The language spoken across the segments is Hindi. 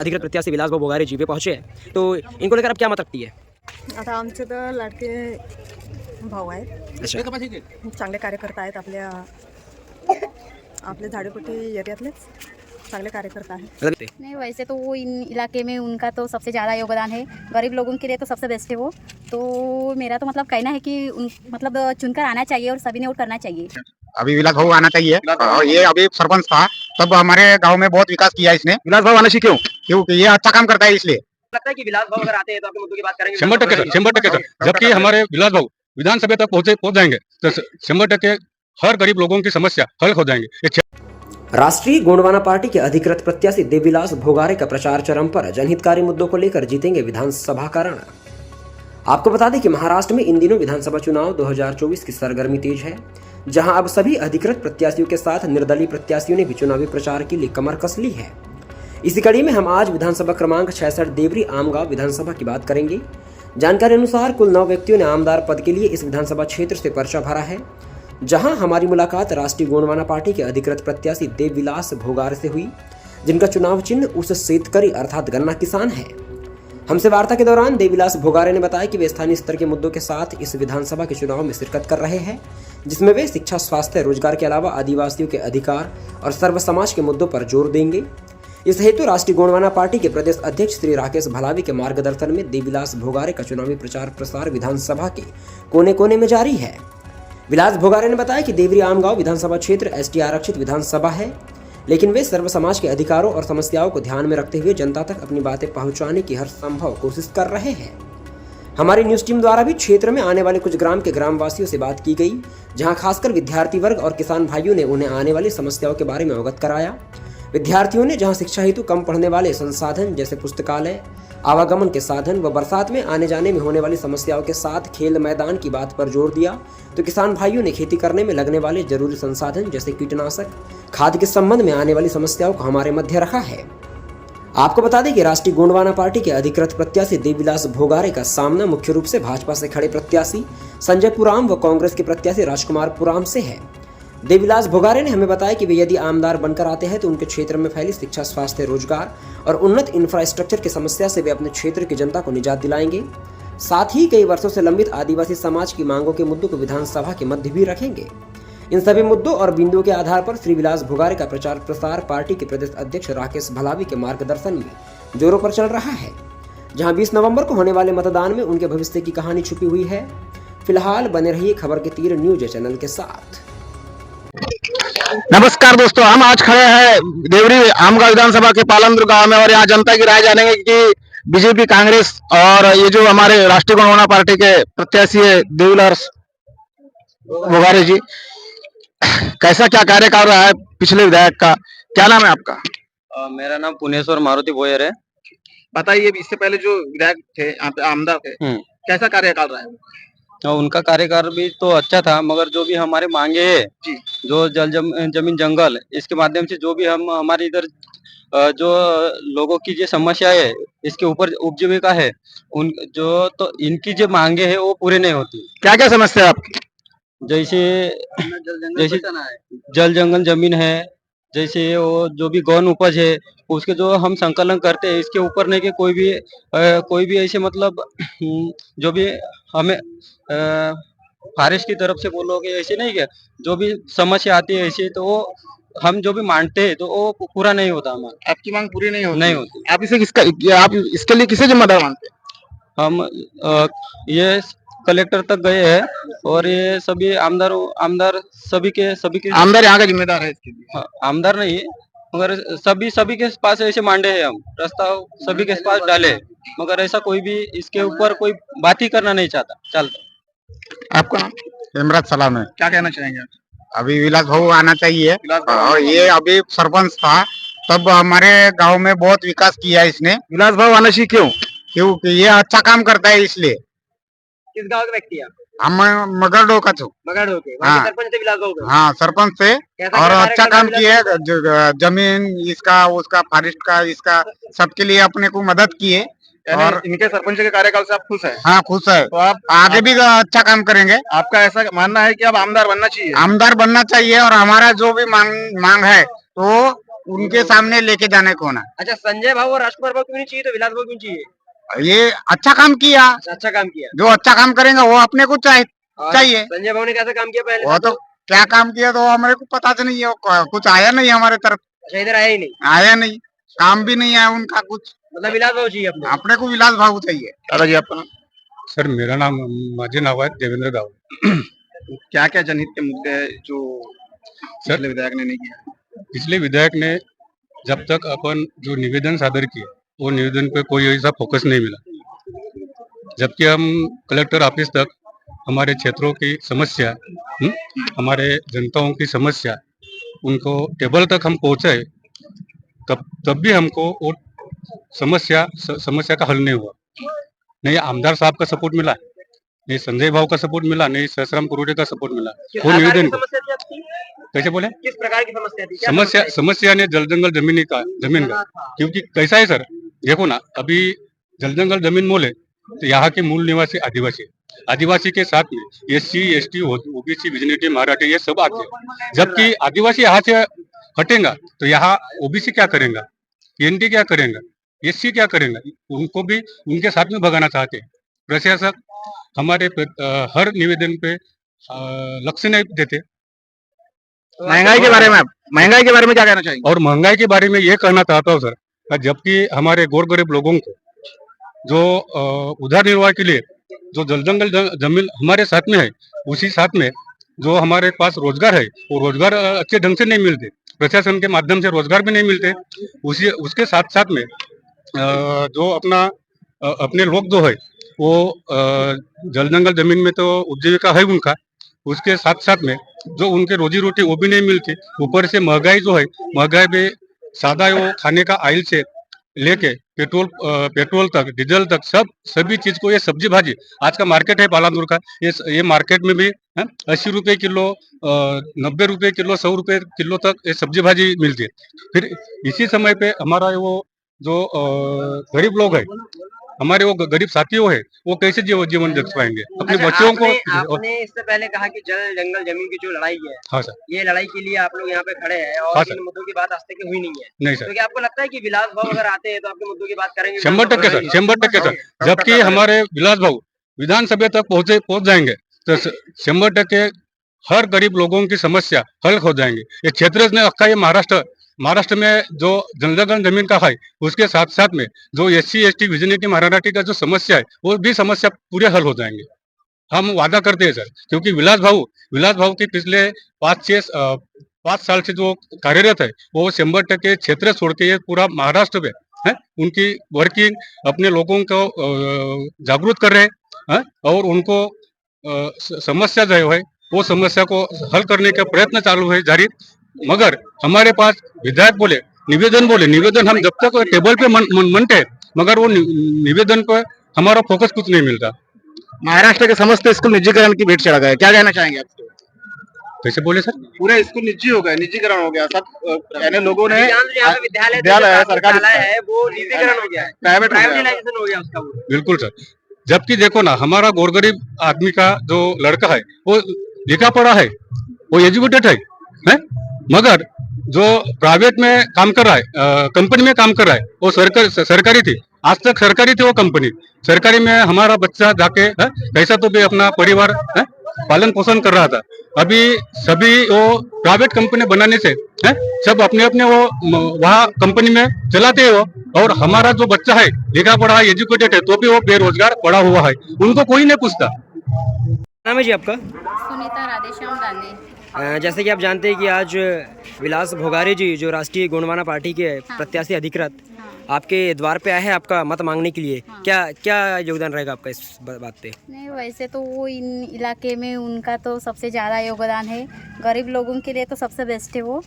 अधिकृत प्रत्याशी विलास भाऊ भोगारे जी पे पहुंचे हैं, तो इनको लेकर आप क्या मत रखती है? आता आमचे तर लाडके भाऊ आहेत, अच्छा, चांगले कार्यकर्ता आहेत. आपले झाडेपट्टी एरियातलेच चांगले कार्यकर्ता आहेत. मतलब ते- नहीं, वैसे तो वो इन इलाके में उनका तो सबसे ज़्यादा योगदान है. गरीब लोगों के लिए तो सबसे बेस्ट है वो. तो मेरा तो मतलब कहना है कि मतलब चुनकर आना चाहिए और सभी ने वोट करना चाहिए. अभी विलास भाऊ आना चाहिए. और ये अभी सरपंच था तब हमारे गांव में बहुत विकास किया इसने. विलास भाऊ आना चाहिए. क्यों? क्योंकि ये अच्छा काम करता है इसलिए. लगता है कि विलास भाऊ अगर आते हैं तो आपके मुद्दों की बात करेंगे? 100% सर. जबकि हमारे विलास भाऊ विधानसभा तक पहुंच जाएंगे तो 100% हर गरीब लोगों की समस्या हल हो जाएंगे. राष्ट्रीय गोंडवाना पार्टी के अधिकृत प्रत्याशी देवीलास भोगारे का प्रचार चरम पर. जनहितकारी मुद्दों को लेकर जीतेंगे विधानसभा का रण. आपको बता दें कि महाराष्ट्र में इन दिनों विधानसभा चुनाव 2024 की सरगर्मी तेज है, जहां अब सभी अधिकृत प्रत्याशियों के साथ निर्दलीय प्रत्याशियों ने भी चुनावी प्रचार के लिए कमर कस ली है. इसी कड़ी में हम आज विधानसभा क्रमांक 66 देवरी आमगांव विधानसभा की बात करेंगे. जानकारी अनुसार कुल 9 व्यक्तियों ने आमदार पद के लिए इस विधानसभा क्षेत्र से पर्चा भरा है, जहां हमारी मुलाकात राष्ट्रीय गोंडवाना पार्टी के अधिकृत प्रत्याशी देवविलास भोगारे से हुई, जिनका चुनाव चिन्ह उस शेतकरी अर्थात गन्ना किसान है. हमसे वार्ता के दौरान देवविलास भोगारे ने बताया कि वे स्थानीय स्तर के मुद्दों के साथ इस विधानसभा के चुनाव में शिरकत कर रहे हैं, जिसमें वे शिक्षा, स्वास्थ्य, रोजगार के अलावा आदिवासियों के अधिकार और सर्व समाज के मुद्दों पर जोर देंगे. इस हेतु राष्ट्रीय गोंडवाना पार्टी के प्रदेश अध्यक्ष श्री राकेश भलावी के मार्गदर्शन में देवविलास भोगारे का चुनावी प्रचार प्रसार विधानसभा के कोने कोने में जारी है. विलास भोगारे ने बताया कि देवरी आमगांव विधानसभा क्षेत्र एसटी आरक्षित विधानसभा है, लेकिन वे सर्व समाज के अधिकारों और समस्याओं को ध्यान में रखते हुए जनता तक अपनी बातें पहुंचाने की हर संभव कोशिश कर रहे हैं. हमारी न्यूज टीम द्वारा भी क्षेत्र में आने वाले कुछ ग्राम के ग्रामवासियों से बात की गई, जहां खासकर विद्यार्थी वर्ग और किसान भाइयों ने उन्हें आने वाली समस्याओं के बारे में अवगत कराया. विद्यार्थियों ने जहां शिक्षा हेतु कम पढ़ने वाले संसाधन जैसे पुस्तकालय, आवागमन के साधन व बरसात में आने जाने में होने वाली समस्याओं के साथ खेल मैदान की बात पर जोर दिया, तो किसान भाइयों ने खेती करने में लगने वाले जरूरी संसाधन जैसे कीटनाशक, खाद के संबंध में आने वाली समस्याओं को हमारे मध्य रखा है. आपको बता दें कि राष्ट्रीय गोंडवाना पार्टी के अधिकृत प्रत्याशी देवविलास भोगारे का सामना मुख्य रूप से भाजपा से खड़े प्रत्याशी संजय पुराम व कांग्रेस के प्रत्याशी राजकुमार पुराम से है. देवविलास भोगारे ने हमें बताया कि वे यदि आमदार बनकर आते हैं तो उनके क्षेत्र में फैली शिक्षा, स्वास्थ्य, रोजगार और उन्नत इंफ्रास्ट्रक्चर की समस्या से वे अपने क्षेत्र की जनता को निजात दिलाएंगे. साथ ही कई वर्षों से लंबित आदिवासी समाज की मांगों के मुद्दों को विधानसभा के मध्य भी रखेंगे. इन सभी मुद्दों और बिंदुओं के आधार पर श्री विलास भोगारे का प्रचार प्रसार पार्टी के प्रदेश अध्यक्ष राकेश भलावी के मार्गदर्शन में जोरों पर चल रहा है, जहां 20 नवंबर को होने वाले मतदान में उनके भविष्य की कहानी छुपी हुई है. फिलहाल बने रहिए खबर के तीर न्यूज चैनल के साथ. नमस्कार दोस्तों, हम आज खड़े हैं देवरी आमगांव विधानसभा के पालमपुर गांव में और यहाँ जनता की राय जानेंगे कि बीजेपी, कांग्रेस और ये जो हमारे राष्ट्रीय गोंडवाना पार्टी के प्रत्याशी है देवविलास भोगारे जी, कैसा क्या कार्यकाल रहा है पिछले विधायक का. क्या नाम है आपका? मेरा नाम पुनेश्वर मारुति बोयर है. बताइए, इससे पहले जो विधायक थे, यहाँ पे आमदार थे, कैसा कार्यकाल रहा है? और उनका कार्यकाल भी तो अच्छा था, मगर जो भी हमारे मांगे है जी, जो जमीन जंगल, इसके माध्यम से जो भी हम हमारे इधर जो लोगों की जो समस्या है, इसके ऊपर उपजीविका है, उन जो तो इनकी जो मांगे है वो पूरे नहीं होती. क्या क्या समस्या है आपकी? जैसे जल जंगल जमीन है, जैसे वो जो भी गौन उपज है उसके जो हम संकलन करते हैं, इसके ऊपर नहीं कि कोई भी ऐसे मतलब जो भी हमें फॉरेस्ट की तरफ से बोलोगे ऐसे नहीं, क्या जो भी समस्या आती है ऐसे, तो वो हम जो भी मानते हैं तो वो पूरा नहीं होता. हमारा आपकी मांग पूरी नहीं होती? नहीं होती. आप आप इसके लिए किसे जिम्मेदार मानते हैं? हम ये कलेक्टर तक गए हैं और ये सभी आमदार सभी के आमदार यहाँ का जिम्मेदार है इसके लिए? हाँ, आमदार नहीं है, मगर सभी के पास ऐसे मांडे हैं, हम प्रस्ताव सभी के पास डाले, मगर ऐसा कोई भी इसके ऊपर कोई बात ही करना नहीं चलता. आपका नाम? इमरान सलाम है. क्या कहना चाहेंगे? अभी विलास भाऊ आना चाहिए. और ये अभी सरपंच था तब हमारे गांव में बहुत विकास किया इसने. विलास भाऊ आना चाहिए. क्यों? क्योंकि ये अच्छा काम करता है इसलिए. किस गांव के व्यक्ति हैं? हम मगरडो का छो. मगड़ होके हाँ. सरपंच थे विलास भाऊ के? हाँ, सरपंच से. और अच्छा काम किए, जमीन इसका, उसका, फॉरेस्ट का, इसका सबके लिए अपने को मदद किए. और इनके सरपंच के कार्यकाल से आप खुश हैं? हाँ, खुश है. तो आप आगे भी अच्छा काम करेंगे. आपका ऐसा मानना है कि अब आमदार बनना चाहिए? आमदार बनना चाहिए और हमारा जो भी मांग है तो उनके सामने लेके जाने कौन है। अच्छा, संजय भाऊ और राजकुमार भाऊ क्यों नहीं चाहिए, तो विलास भाऊ क्यों चाहिए? ये अच्छा काम किया, अच्छा काम किया। जो अच्छा काम करेंगे वो अपने को चाहिए। संजय भाऊ ने कैसा काम किया पहले? वो तो क्या काम किया तो हमारे को पता तो नहीं है, कुछ आया नहीं हमारे तरफ, अच्छा, इधर आया ही नहीं, आया नहीं, काम भी नहीं आया उनका कुछ। मतलब विलास भाऊ चाहिए अपने। अपने को विलास भाऊ चाहिए। दादाजी अपना सर मेरा नाम माझे नाव है देवेंद्र गाव। क्या क्या जनहित के मुद्दे जो सर पिछले विधायक ने नहीं किया? पिछले विधायक ने जब तक अपन जो निवेदन सादर किए वो निवेदन पे कोई ऐसा फोकस नहीं मिला, जबकि हम कलेक्टर ऑफिस तक हमारे क्षेत्रों की समस्या, हमारे जनताओं की समस्या, उनको टेबल तक हम पहुंचे, तब भी हमको वो समस्या का हल नहीं हुआ। नहीं आमदार साहब का सपोर्ट मिला, नहीं संजय भाव का सपोर्ट मिला, नहीं ससराम कुरुटे का सपोर्ट मिला। वो निवेदन को कैसे बोले, किस प्रकार की समस्या थी? समस्या ने जल जंगल जमीन का, क्योंकि कैसा है सर, देखो ना, अभी जल जंगल जमीन बोले तो यहाँ के मूल निवासी आदिवासी के साथ में SC ST OBC बिजनेटी मराठी ये सब आते हैं। जबकि आदिवासी यहाँ से हटेगा तो यहाँ OBC क्या करेगा, NT क्या करेगा, SC क्या करेगा, उनको भी उनके साथ में भगाना चाहते हैं। प्रशासक हमारे हर निवेदन पे लक्ष्य नहीं देते। महंगाई के बारे में क्या कहना चाहिए? और महंगाई के बारे में ये कहना चाहता हूँ सर, जबकि हमारे गौर गरीब लोगों को जो उधार निर्वाह के लिए जो जल जंगल जमीन हमारे साथ में है, उसी साथ में जो हमारे पास रोजगार है वो रोजगार अच्छे ढंग से नहीं मिलते, प्रशासन के माध्यम से रोजगार भी नहीं मिलते। उसके साथ साथ में जो अपने लोग जो है वो जल जंगल जमीन में तो उपजीविका है उनका, उसके साथ साथ में जो उनके रोजी रोटी वो भी नहीं मिलती। ऊपर से महंगाई जो है, महंगाई में सादा वो खाने का ऑयल से लेके पेट्रोल तक, डीजल तक, सभी चीज को, ये सब्जी भाजी आज का मार्केट है पालांदुर का, ये मार्केट में भी 80 रुपए किलो, 90 रुपए किलो, 100 रुपए किलो तक ये सब्जी भाजी मिलती है। फिर इसी समय पे हमारा वो जो गरीब लोग है, हमारे वो गरीब साथियों है, वो कैसे जीवन जी पाएंगे अपने बच्चों को। आपने इससे पहले कहा कि जल जंगल जमीन की जो लड़ाई है, हाँ सर, ये लड़ाई के लिए आप लोग यहाँ पे खड़े हैं और हाँ इन मुद्दों की बात आज तक हुई नहीं है। नहीं सर, तो क्या आपको लगता है कि विलास भाऊ अगर आते हैं तो आपके मुद्दों की बात करेंगे? 100% सर, 100% सर। जबकि हमारे विलास भाऊ विधानसभा तक पहुंच जाएंगे तो 100% हर गरीब लोगों की समस्या हल हो जाएंगे। ये क्षेत्र ने अक्का, ये महाराष्ट्र में जो जल जंगल जमीन का है, उसके साथ साथ में जो SC ST विजनिटी मराठी का जो समस्या है, वो भी समस्या पूरे हल हो जाएंगे, हम वादा करते हैं सर। क्योंकि विलास भाऊ के पिछले 5 साल से जो कार्यरत है, वो 100% क्षेत्र छोड़ के ये पूरा महाराष्ट्र में है, उनकी वर्किंग अपने लोगों को जागरूक कर रहे हैं और उनको समस्या जो है वो समस्या को हल करने का प्रयत्न चालू है जारी। मगर हमारे पास विधायक बोले निवेदन हम जब तक टेबल पे मनते हैं, मगर वो निवेदन पर हमारा फोकस कुछ नहीं मिलता। महाराष्ट्र के समस्त स्कूल निजीकरण की भेंट चढ़ा गया, क्या कहना चाहेंगे आप? कैसे बोले सर? पूरे स्कूल निजी हो गए, निजीकरण हो गया सब, यानी लोगों ने विद्यालय है, सरकारी है, वो निजीकरण हो गया है, प्राइवेटाइजेशन हो गया उसका। बिल्कुल सर। जबकि देखो ना, हमारा गौर गरीब आदमी का जो लड़का है वो लिखा पढ़ा है, वो एजुकेटेड है, मगर जो प्राइवेट में काम कर रहा है, कंपनी में काम कर रहा है, वो सरकारी थी, आज तक सरकारी थी वो कंपनी। सरकारी में हमारा बच्चा जाके कैसा तो भी अपना परिवार पालन पोषण कर रहा था। अभी सभी वो प्राइवेट कंपनी बनाने से सब अपने वो वहाँ कंपनी में चलाते हैं वो, और हमारा जो बच्चा है लिखा पढ़ा है, एजुकेटेड है, तो भी वो बेरोजगार पड़ा हुआ है, उनको कोई नहीं पूछता। नाम है जी आपका? सुनीता राधेश्याम गांधी। जैसे कि आप जानते हैं कि आज विलास भोगारे जी, जो राष्ट्रीय गोंडवाना पार्टी के प्रत्याशी अधिकृत, आपके द्वार पे आए हैं आपका मत मांगने के लिए। क्या योगदान रहेगा आपका इस बात पे? नहीं, वैसे तो वो इन इलाके में उनका तो सबसे ज़्यादा योगदान है, गरीब लोगों के लिए तो सबसे बेस्ट है वो।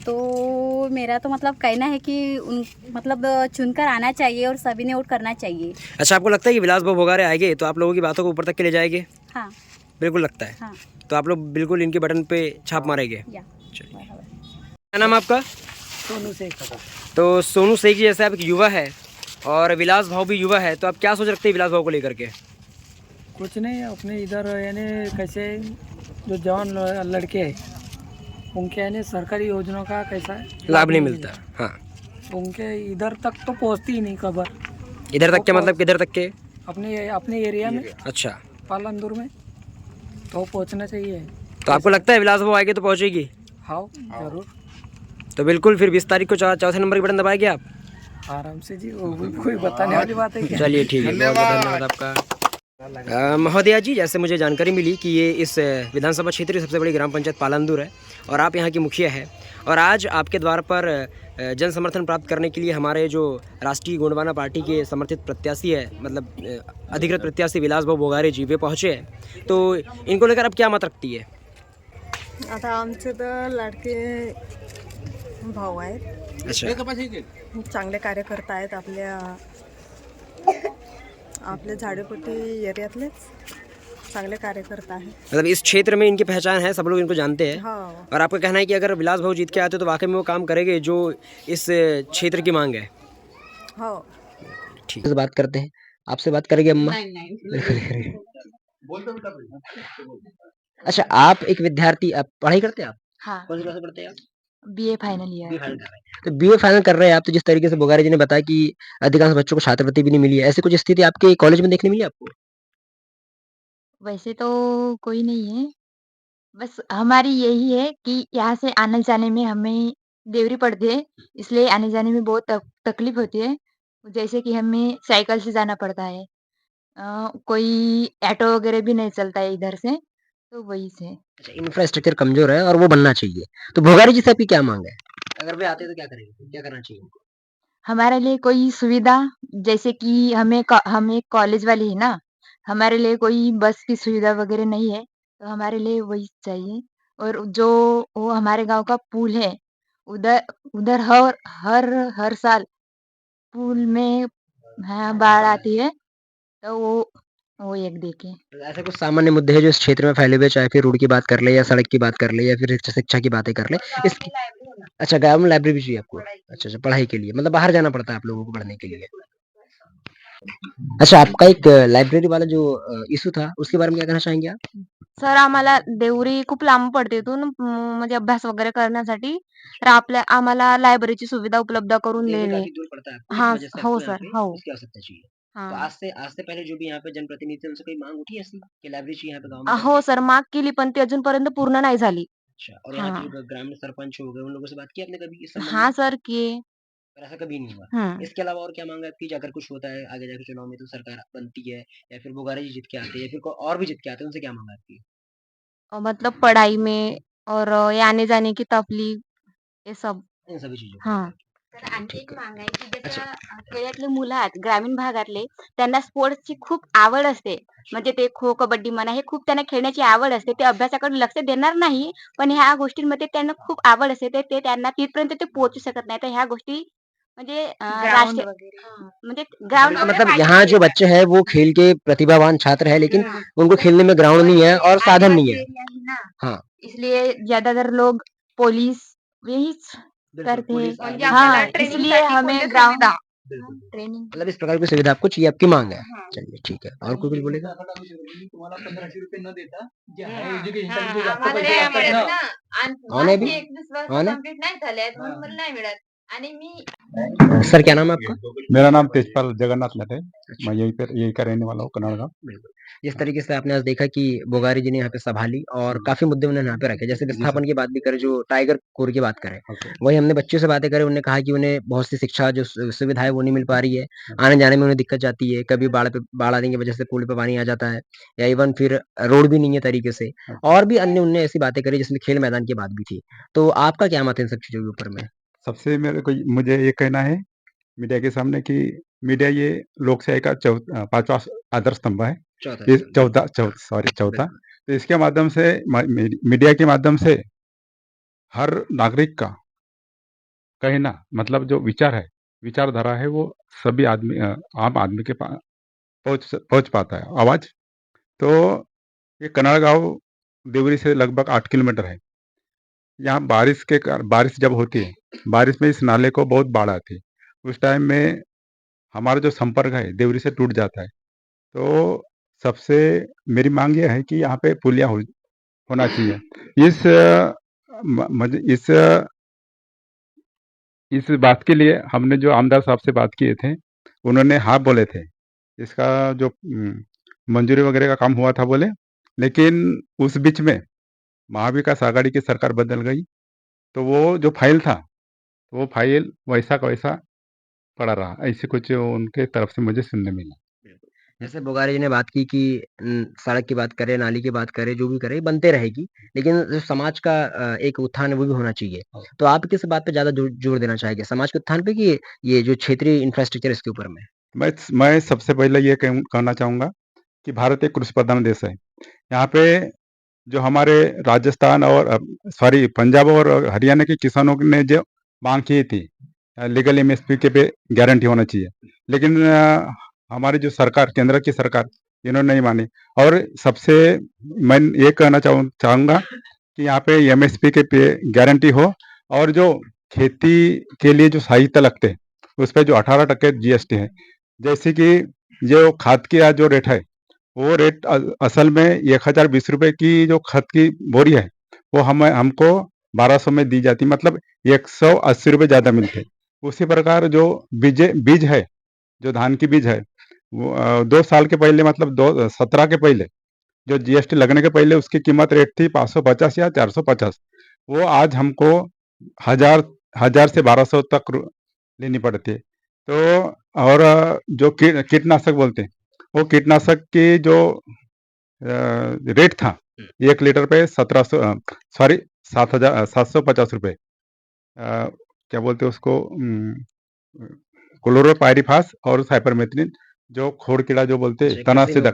तो मेरा तो मतलब कहना है कि उन मतलब चुनकर आना चाहिए और सभी ने वोट करना चाहिए। अच्छा, आपको लगता है कि विलास भाऊ भोगारे आएंगे तो आप लोगों की बातों को ऊपर तक के ले जाएंगे? हाँ, बिल्कुल लगता है। हाँ, तो आप लोग बिल्कुल इनके बटन पे छाप मारेंगे? चलिए। क्या नाम है आपका? सोनू से। तो सोनू शेख जी, जैसे आप एक युवा है और विलास भाऊ भी युवा है, तो आप क्या सोच रखते हैं विलास भाऊ को लेकर के? कुछ नहीं, अपने इधर यानी कैसे जो जवान लड़के हैं उनके यानी सरकारी योजनाओं का कैसा है लाभ नहीं मिलता। हाँ, उनके इधर तक तो पहुंचती ही नहीं खबर इधर तक के मतलब किधर तक के? अपने अपने एरिया में अच्छा, पालनपुर में तो पहुंचना चाहिए। तो आपको लगता है विलास भाव आएगी तो पहुँचेगी? हाँ जरूर, तो बिल्कुल फिर 20 तारीख को चौथे नंबर की बटन दबाएंगे आप? आराम से जी, वो भी कोई बताने वाली बात है क्या? चलिए ठीक है, बहुत बहुत धन्यवाद आपका। महोदया जी, जैसे मुझे जानकारी मिली कि ये इस विधानसभा क्षेत्र की सबसे बड़ी ग्राम पंचायत पालंदुर है और आप यहाँ की मुखिया है, और आज आपके द्वार पर जन समर्थन प्राप्त करने के लिए हमारे जो राष्ट्रीय गोंडवाना पार्टी के समर्थित प्रत्याशी है, मतलब अधिकृत प्रत्याशी विलास भाऊ बोगारे जी, वे पहुँचे हैं, तो इनको लेकर आप क्या मत रखती है? आता आमचे तर लाडके भाऊ आहेत, अच्छा, चांगले कार्यकर्ता आहेत आपल्या झाडेपट्टी एरियातलेच चांगले कार्यकर्ता आहेत। मतलब इस क्षेत्र में इनकी पहचान है, सब लोग इनको जानते हैं, हाँ, और आपका कहना है कि अगर विलास भाऊ जीत के आते तो वाकई में वो काम करेंगे जो इस क्षेत्र की मांग है। हाँ। ठीक है, बात करते हैं, आपसे बात करेंगे अम्मा। अच्छा, आप एक विद्यार्थी, आप पढ़ाई करते हैं? आप हाँ, कौन सी क्लास में पढ़ते हैं आप? BA final year. BA final कर रहे हैं। तो बीए फाइनल कर रहे हैं आप, तो जिस तरीके से बोगारे जी ने बताया कि अधिकांश बच्चों को छात्रवृत्ति भी नहीं मिली है, ऐसी कुछ स्थिति आपके कॉलेज में देखने मिली आपको? वैसे तो कोई नहीं है, बस हमारी यही है कि यहाँ से आने-जाने में हमें देवरी पड़ती है, इसलिए आने-जाने में बहुत तकलीफ होती है। जैसे कि हमें साइकिल से जाना पड़ता है। कोई ऑटो वगैरह भी नहीं चलता है इधर से, तो वही से। अच्छा, इंफ्रास्ट्रक्चर कमजोर है और वो बनना चाहिए। तो बोगारे जी से आपकी क्या मांग है? अगर वे आते तो क्या करेंगे? क्या करना चाहिए उनको? हमारे लिए कोई सुविधा, जैसे कि हम एक कॉलेज वाले हैं ना, हमारे लिए कोई बस की सुविधा वगैरह नहीं है, तो हमारे लिए वही चाहिए। और जो वो हमारे गाँव का पुल है, उधर उधर हर हर साल पुल में हाँ, बाढ़ आती है, तो वो एक देखें। तो ऐसे कुछ सामान्य मुद्दे हैं जो इस क्षेत्र में फैले हुए हैं, चाहे फिर रोड की बात कर ले या सड़क की बात कर ले या फिर शिक्षा की बातें कर ले। इसकी अच्छा, गाँव में लाइब्रेरी भी चाहिए आपको? अच्छा अच्छा, पढ़ाई के लिए, मतलब बाहर जाना पड़ता है आप लोगों को पढ़ने के लिए। अच्छा, आपका एक लाइब्रेरी वाला जो इश्यू था, उसके बारे में क्या कहना चाहेंगे आप? सर, आम्हाला देवरी खूप लांब पडते इथून, म्हणजे अभ्यास वगैरे करण्यासाठी. तर आम्हाला लायब्ररीची सुविधा उपलब्ध करून देवरी देणे. काफ़ी दूर पड़ता है आपको, इस हां, वजह से हो आपको यहाँ सर, पे हो. उसकी आवश्यकता चाहिए। तो हां. आज से पहले जो भी यहाँ पे जनप्रतिनिधि थे, उनसे कोई माँग उठी ऐसी कि लाइब्रेरी चाहिए यहाँ पे गाँव में हो करके? सर, माग केली पण ती अजूनपर्यंत पूर्ण नाही झाली. अच्छा, और यहाँ के हां. जो ग्रामीण सरपंच हो गए, उन लोगों से बात की आपने कभी इस संबंध हां में? सर, किए. पर ऐसा कभी नहीं हुआ। हं. इसके अलावा और क्या माँग है आपकी, कि अगर कुछ होता है आगे जाके चुनाव में तो सरकार बनती है या फिर बोगारे जी जीत के आते हैं या फिर कोई और भी जीत के आते हैं, उनसे क्या माँग है आपकी? मतलब पढ़ाई में और ये आने-जाने की तकलीफ, ये सब. इन सभी चीज़ों को हां. लेकर के। तर आणखी एक ठीक है। मांग आहे, की अच्छा, जसं खेड्यातले मुलं आहेत, ग्रामीण भागातले, त्यांना स्पोर्ट्सची खूप आवड असते. म्हणजे ते खो-कबड्डी म्हणा, हे खूप त्यांना खेळण्याची आवड असते. ते अभ्यासाकडे लक्ष देणार नाही, पण ह्या गोष्टींमध्ये त्यांना खूप आवड असते. तर ते त्यांना तिथपर्यंत ते पोहोचू शकत नाही. तर ह्या गोष्टी म्हणजे ग्राउंड वगैरे। हां, म्हणजे ग्राउंड वगैरे मतलब पाहिजे यहाँ जो पाहिजे. बच्चे हैं वो खेल के प्रतिभावान छात्र हैं, लेकिन हं. उनको खेलने में ग्राउंड नहीं है और साधन नहीं आदिवासी है। एरिया है ना, हाँ, इसलिए ज्यादातर लोग पुलिस यहीच बिल्कुल, करते पुलिस, हैं. आर्मी हाँ, वगैरह। इसलिए हमें ग्राउंड बिल्कुल, बिल्कुल। ट्रेनिंग मतलब इस प्रकार की सुविधा आपको चाहिए, आपकी माँग है। हाँ. चलिए ठीक है, और कोई कुछ बोलेगा? तुम्हाला 1500 न देता जे हां, हायर एज्युकेशन हां, साठी जास्त आम्हाला पैसे नाही लागतात मिळत ना. ना. आणि कौन है अभी? माझे 21 वर्ष कौन है? कंप्लीट नाही झाले आहेत, म्हणून मला नाही मिळत. आणि मी सर, क्या नाम है आपका? मेरा नाम तेजपाल जगन्नाथ लट है। मैं यही का रहने वाला हूँ, कनाड़गांव। बिल्कुल। जिस तरीके से आपने आज देखा कि बोगारी जी ने यहाँ पे सभा ली और काफ़ी मुद्दे उन्होंने यहाँ पे रखे। जैसे विस्थापन की बात भी करें, जो टाइगर कोर की बात करें, वही हमने बच्चों से बातें करी, उन्होंने कहा कि उन्हें बहुत सी शिक्षा जो सुविधा है वो नहीं मिल पा रही है। आने-जाने में उन्हें दिक्कत जाती है, कभी बाढ़ आने की वजह से पुल पे पानी आ जाता है या इवन फिर रोड भी नहीं है तरीके से, और भी अन्य-उन्य ऐसी बातें करी जिसमें खेल मैदान की बात भी थी। तो आपका क्या मत है इन सब चीज़ों के ऊपर में? सबसे मुझे ये कहना है मीडिया के सामने कि मीडिया ये लोकशाही का पांचवा आधार स्तंभ है। चौथा ये सवाल। चौथा। बिल्कुल। तो इसके माध्यम से मीडिया के माध्यम से हर नागरिक का कहना, मतलब जो विचारधारा है, वो सभी आम आदमी के पास पहुंच पाता है आवाज। तो ये कनाड़गांव देवरी से लगभग 8 किलोमीटर है। यहाँ बारिश जब होती है, बारिश में इस नाले को बहुत बाढ़ आती है। उस टाइम में हमारा जो संपर्क है देवरी से टूट जाता है। तो सबसे मेरी मांग ये है कि यहाँ पे पुलिया होना चाहिए। इस मुझे इस बात के लिए हमने जो आमदार साहब से बात किए थे, उन्होंने हाँ बोले थे। इसका जो मंजूरी वगैरह का काम हुआ था बोले, लेकिन उस बीच में महाविकास आघाड़ी की सरकार बदल गई, तो वो जो फाइल था, वो फाइल वैसा का वैसा पड़ा रहा। ऐसे कुछ उनके तरफ से मुझे सुनने मिला। जैसे बोगारे जी ने बात की कि सड़क की बात करें, नाली की बात करें, जो भी करें बनते रहेगी, लेकिन जो समाज का एक उत्थान है वो भी होना चाहिए। तो आप किस बात पे ज़्यादा जोर देना चाहेंगे? समाज के उत्थान पे कि ये जो क्षेत्रीय इंफ्रास्ट्रक्चर इसके ऊपर में? मैं सबसे पहले ये कहना चाहूँगा कि भारत एक कृषि प्रधान देश है। यहाँ पे जो हमारे राजस्थान और सॉरी पंजाब और हरियाणा के किसानों ने जो मांग की थी लीगल एमएसपी के पे गारंटी होना चाहिए, लेकिन हमारी जो सरकार, केंद्र की सरकार, इन्होंने नहीं मानी। और सबसे मैं ये कहना चाहूँगा कि यहाँ पे एमएसपी के पे गारंटी हो, और जो खेती के लिए जो सहायता लगते हैं उस पर जो 18% जीएसटी है। जैसे कि जो खाद की जो रेट है, वो रेट असल में 1020 रुपए की जो खाद की बोरी है, वो हमको 1200 में दी जाती, मतलब 180 रुपए ज़्यादा मिलते। उसी प्रकार जो बीज है, जो धान की बीज है, वो 2 साल के पहले, मतलब 17 के पहले, जो जीएसटी लगने के पहले उसकी कीमत रेट थी 550 या 450। वो आज हमको 1000 से 1200 तक लेनी पड़ती है। तो और जो कीटनाशक बोलते हैं, वो कीटनाशक की जो रेट था 1 लीटर पे 750 रुपए, क्या बोलते हैं उसको, क्लोरोपाइरीफास और साइपरमेथ्रिन, जो खोड़ कीड़ा जो बोलते हैं, तनाछेदक,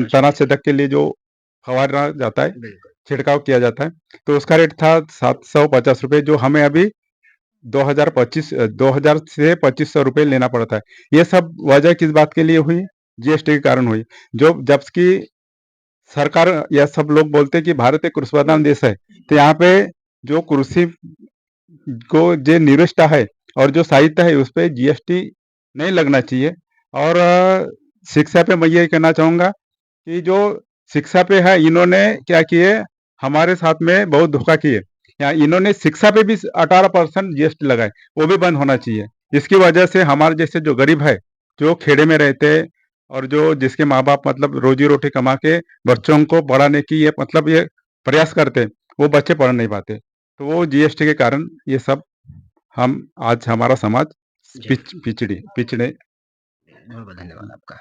तनाछेदक के लिए जो फवारा जाता है, छिड़काव किया जाता है, तो उसका रेट था 750 रुपए, जो हमें अभी 2000 से 2500 रुपए लेना पड़ता है। ये सब वजह किस बात के लिए हुई? जीएसटी के कारण हुई। जबकि सरकार या सब लोग बोलते हैं कि भारत एक कृषि प्रधान देश है, तो यहाँ पे जो कृषि को जो निविष्ठा है और जो साहित्य है उस पे जीएसटी नहीं लगना चाहिए। और शिक्षा पे मैं ये कहना चाहूँगा कि जो शिक्षा पे है, इन्होंने क्या किए, हमारे साथ में बहुत धोखा किए। या इन्होंने शिक्षा पे भी 18% जीएसटी लगाए, वो भी बंद होना चाहिए। इसकी वजह से हमारे जैसे जो गरीब है, जो खेड़े में रहते हैं, और जो जिसके माँ बाप मतलब रोजी रोटी कमा के बच्चों को पढ़ाने की ये मतलब ये प्रयास करते हैं, वो बच्चे पढ़ नहीं पाते। तो वो जीएसटी के कारण ये सब हम आज हमारा समाज पिछड़े। बहुत बहुत धन्यवाद आपका।